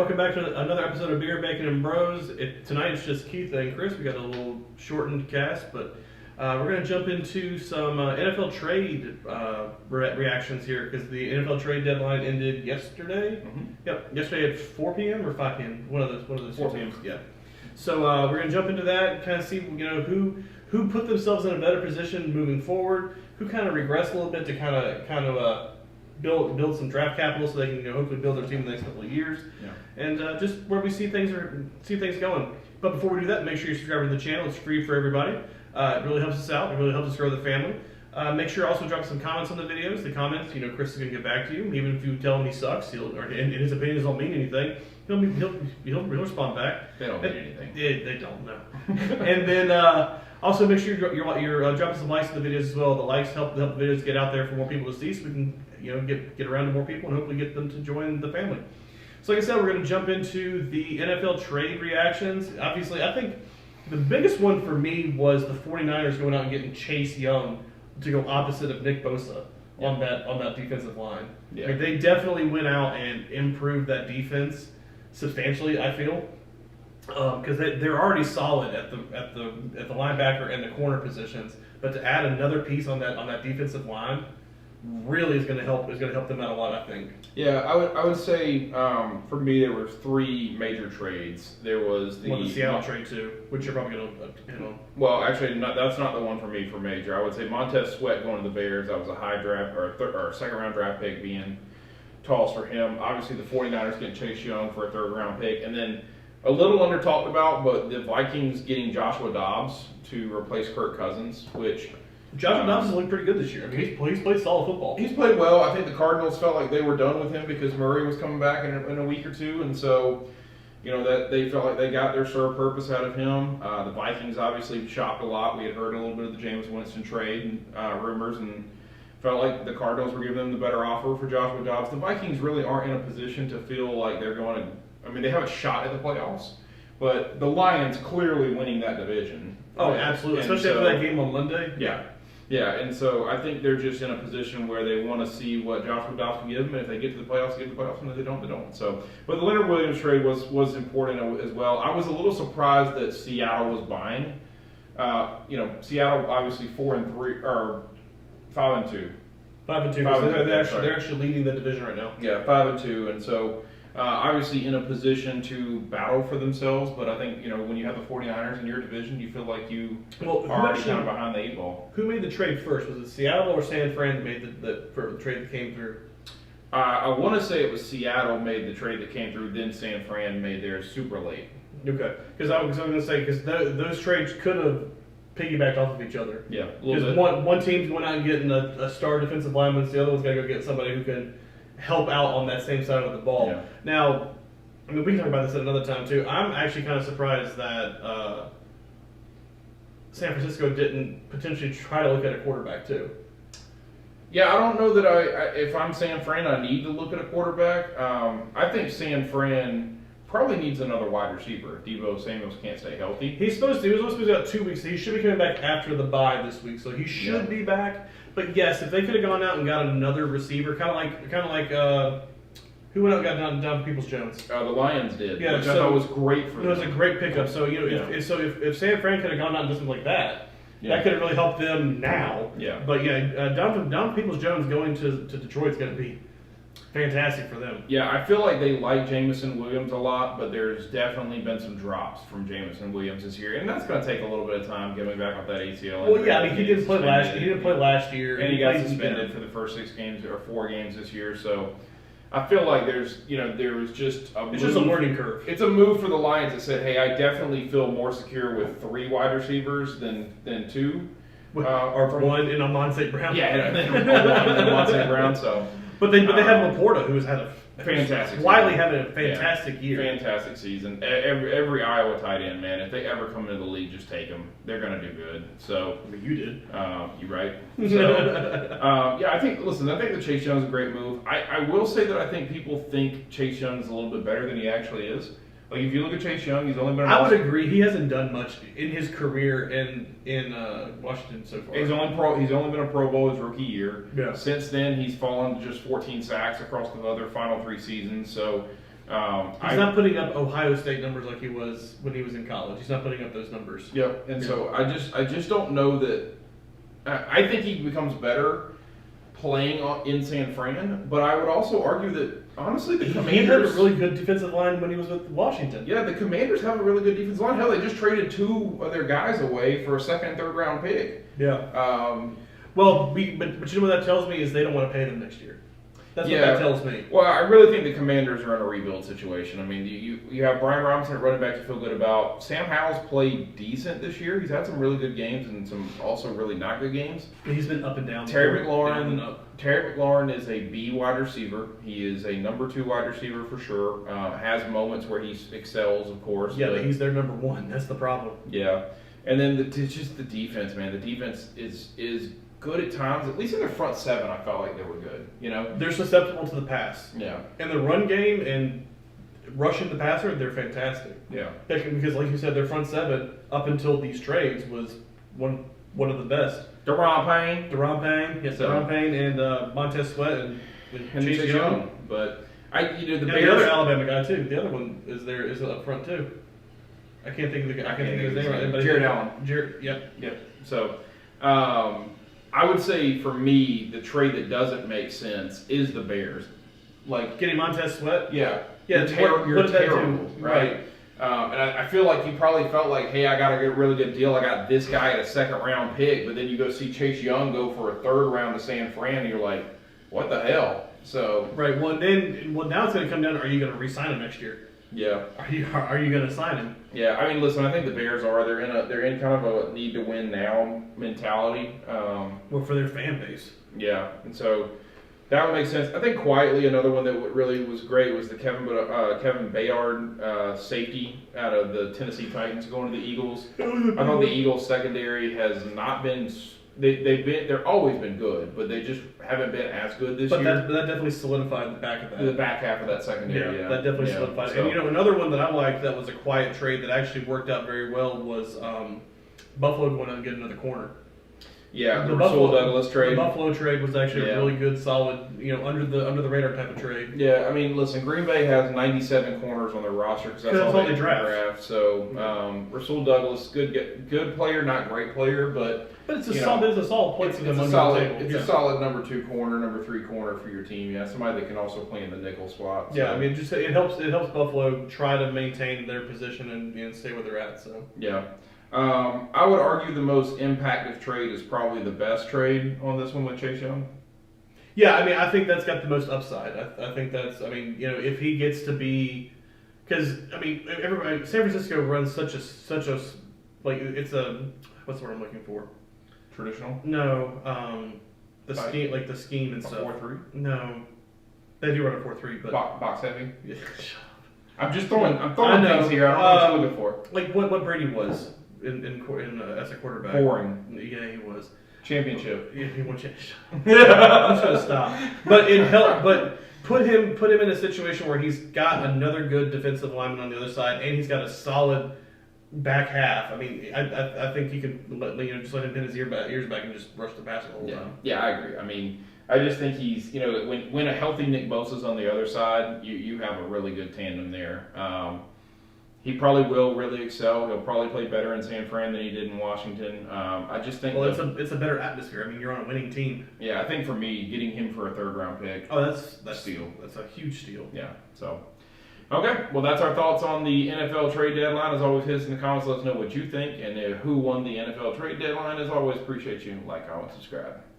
welcome back to another episode of Beer, Bacon, and Bros. Tonight it's just Keith and Chris. We got a little shortened cast, but we're going to jump into some NFL trade reactions here because the NFL trade deadline ended yesterday. Mm-hmm. Yep, yesterday at 4 p.m. or 5 p.m. One of those 4 p.m. Yeah. So we're going to jump into that and kind of see who put themselves in a better position moving forward, who kind of regressed a little bit to kind of build some draft capital so they can hopefully build their team in the next couple of years, and just where we see things going. But before we do that, make sure you subscribe to the channel. It's free for everybody. It really helps us out. It really helps us grow the family. Make sure also drop some comments on the videos. The comments, Chris is gonna get back to you. Even if you tell him he sucks, and his opinions don't mean anything, he'll respond back. They don't mean anything. They don't know. And then also make sure you're dropping some likes on the videos as well. The likes help the videos get out there for more people to see, so we can get around to more people and hopefully get them to join the family. So like I said, we're going to jump into the NFL trade reactions. Obviously, I think the biggest one for me was the 49ers going out and getting Chase Young to go opposite of Nick Bosa on that defensive line. Yeah. I mean, they definitely went out and improved that defense substantially, I feel. Because they're already solid at the linebacker and the corner positions, but to add another piece on that defensive line really is going to help them out a lot, I think. Yeah, I would say for me there were three major trades. There was the Seattle trade too, which you're probably going to hit on. Well, actually, that's not the one for me for major. I would say Montez Sweat going to the Bears. That was a high draft or second round draft pick being tossed for him. Obviously, the 49ers getting Chase Young for a third round pick, and then a little under talked about, but the Vikings getting Joshua Dobbs to replace Kirk Cousins, which Joshua Dobbs has looked pretty good this year. I mean, he's played solid football. He's played well. I think the Cardinals felt like they were done with him because Murray was coming back in a week or two, and so that they felt like they got their sole purpose out of him. The Vikings obviously shopped a lot. We had heard a little bit of the Jameis Winston trade rumors, and felt like the Cardinals were giving them the better offer for Joshua Dobbs. The Vikings really aren't in a position to feel like they're going to. I mean, they have a shot at the playoffs, but the Lions clearly winning that division. Oh, absolutely, especially after that game on Monday. Yeah, and so I think they're just in a position where they want to see what Joshua Dobbs can give them, and if they get to the playoffs, get to the playoffs, and if they don't, they don't. So, but the Leonard Williams trade was important as well. I was a little surprised that Seattle was buying. Seattle obviously 4-3 or 5-2. 5-2. They're actually leading the division right now. Yeah, 5-2, and so. Obviously in a position to battle for themselves, but I think, when you have the 49ers in your division, you feel like you are already kind of behind the eight ball. Who made the trade first? Was it Seattle or San Fran made the trade that came through? I want to say it was Seattle made the trade that came through, then San Fran made theirs super late. Okay, because I was going to say, because those trades could have piggybacked off of each other. Yeah, because one team's going out and getting a star defensive lineman, the other one's got to go get somebody who can help out on that same side of the ball. Yeah. Now, I mean, we can talk about this at another time too. I'm actually kind of surprised that San Francisco didn't potentially try to look at a quarterback too. Yeah, I don't know that if I'm San Fran, I need to look at a quarterback. I think San Fran probably needs another wide receiver. Deebo Samuels can't stay healthy. He was supposed to be out 2 weeks. He should be coming back after the bye this week, so he should be back. But yes, if they could have gone out and got another receiver, kind of like who went out and got down Peoples Jones? The Lions did. Yeah, which I thought was great for them. It was a great pickup. So if San Fran could have gone out and done something like that, that could have really helped them now. Yeah. But down Peoples Jones going to Detroit is going to be fantastic for them. Yeah, I feel like they like Jameson Williams a lot, but there's definitely been some drops from Jameson Williams this year, and that's going to take a little bit of time getting back off that ACL. Well, yeah, I mean, he didn't play last year, and he got suspended for the first 6 games or 4 games this year. So I feel like there was just a just a learning curve. It's a move for the Lions that said, hey, I definitely feel more secure with 3 wide receivers than 2. Or one in Amon St. Brown. Yeah, and then one in Amon St. Brown. So. But they have Laporta, who has had a fantastic, widely having a fantastic year, fantastic season. Every Iowa tight end, man, if they ever come into the league, just take them. They're going to do good. So I mean, you did. You're right. So I think the Chase Young's a great move. I will say that I think people think Chase Young's a little bit better than he actually is. Like, if you look at Chase Young, he's only been. I would agree. He hasn't done much in his career in Washington so far. He's only been a Pro Bowl his rookie year. Yeah. Since then, he's fallen to just 14 sacks across the other final 3 seasons. So He's not putting up Ohio State numbers like he was when he was in college. He's not putting up those numbers. Yep. And so I just don't know that. I think he becomes better playing in San Fran, but I would also argue that honestly the Commanders he had a really good defensive line when he was with Washington. Yeah, the Commanders have a really good defensive line. Hell, they just traded 2 of their guys away for a second and third round pick. Yeah. Well, but you know what that tells me is they don't want to pay them next year. That's what that tells me. Well, I really think the Commanders are in a rebuild situation. I mean, you have Brian Robinson at running back you feel good about. Sam Howell's played decent this year. He's had some really good games and some also really not good games. He's been up and down. Terry McLaurin is a B wide receiver. He is a number 2 wide receiver for sure. Has moments where he excels, of course. Yeah, but he's their number 1. That's the problem. Yeah. And then it's just the defense, man. The defense is good at times. At least in their front 7, I felt like they were good. You know, they're susceptible to the pass. Yeah. And the run game and rushing the passer, they're fantastic. Yeah. Because, like you said, their front 7 up until these trades was one of the best. Daron Payne, Daron Payne, and Montez Sweat and Chase Young. But the the other Alabama guy too. The other one is up front too. I can't think of the guy. I can't think of his name right. But Jared Allen. Yep. So, I would say for me, the trade that doesn't make sense is the Bears. Like getting Montez Sweat. Yeah. Yeah. You're terrible, right? And I feel like you probably felt like, hey, I got a really good deal. I got this guy at a second round pick, but then you go see Chase Young go for a third round to San Fran, and you're like, what the hell? So right. Well, now it's going to come down to, are you going to re-sign him next year? Yeah. Are you going to sign him? Yeah. I mean, listen. I think the Bears they're in kind of a need to win now mentality. Well, for their fan base. Yeah, and so that would make sense. I think quietly another one that really was great was the Kevin Bayard safety out of the Tennessee Titans going to the Eagles. I thought the Eagles secondary has not been. They've always been good, but they just haven't been as good this year. But that definitely solidified the back of that. The back half of that secondary, that definitely solidified. So. And another one that I liked that was a quiet trade that actually worked out very well was Buffalo going out and getting another corner. Yeah, the Rasul Douglas trade. The Buffalo trade was actually a really good, solid, under the radar type of trade. Yeah, I mean, listen, Green Bay has 97 corners on their roster because that's all they draft. So Rasul Douglas, good player, not great player, but it's a solid point for them on the table. It's a solid number 2 corner, number 3 corner for your team. Yeah, somebody that can also play in the nickel spot. So. Yeah, I mean, it helps Buffalo try to maintain their position and stay where they're at. So yeah. I would argue the most impactful trade is probably the best trade on this one with Chase Young. Yeah, I mean, I think that's got the most upside. I think that's, if he gets to be, because everybody, San Francisco runs such a it's a, what's the word I'm looking for? Traditional? No, the scheme and stuff. 4-3? No, they do run a 4-3, but box heavy. Yeah. I'm throwing things here. I don't know what you're looking for. Like what Brady was in as a quarterback. Boring. Yeah, he was. Championship. Yeah, he won championship. I'm just gonna stop. But it helped. But put him in a situation where he's got another good defensive lineman on the other side, and he's got a solid back half. I mean, I think he could just let him pin his ears back and just rush the passer the whole time. Yeah, I agree. I mean, I just think he's when a healthy Nick Bosa's on the other side, you have a really good tandem there. He probably will really excel. He'll probably play better in San Fran than he did in Washington. I just think. Well, it's a better atmosphere. I mean, you're on a winning team. Yeah, I think for me, getting him for a third round pick. Oh, that's steal. That's a huge steal. Yeah. So. Okay, well that's our thoughts on the NFL trade deadline. As always, hit us in the comments, let us know what you think, and who won the NFL trade deadline. As always, appreciate you. Like, comment, subscribe.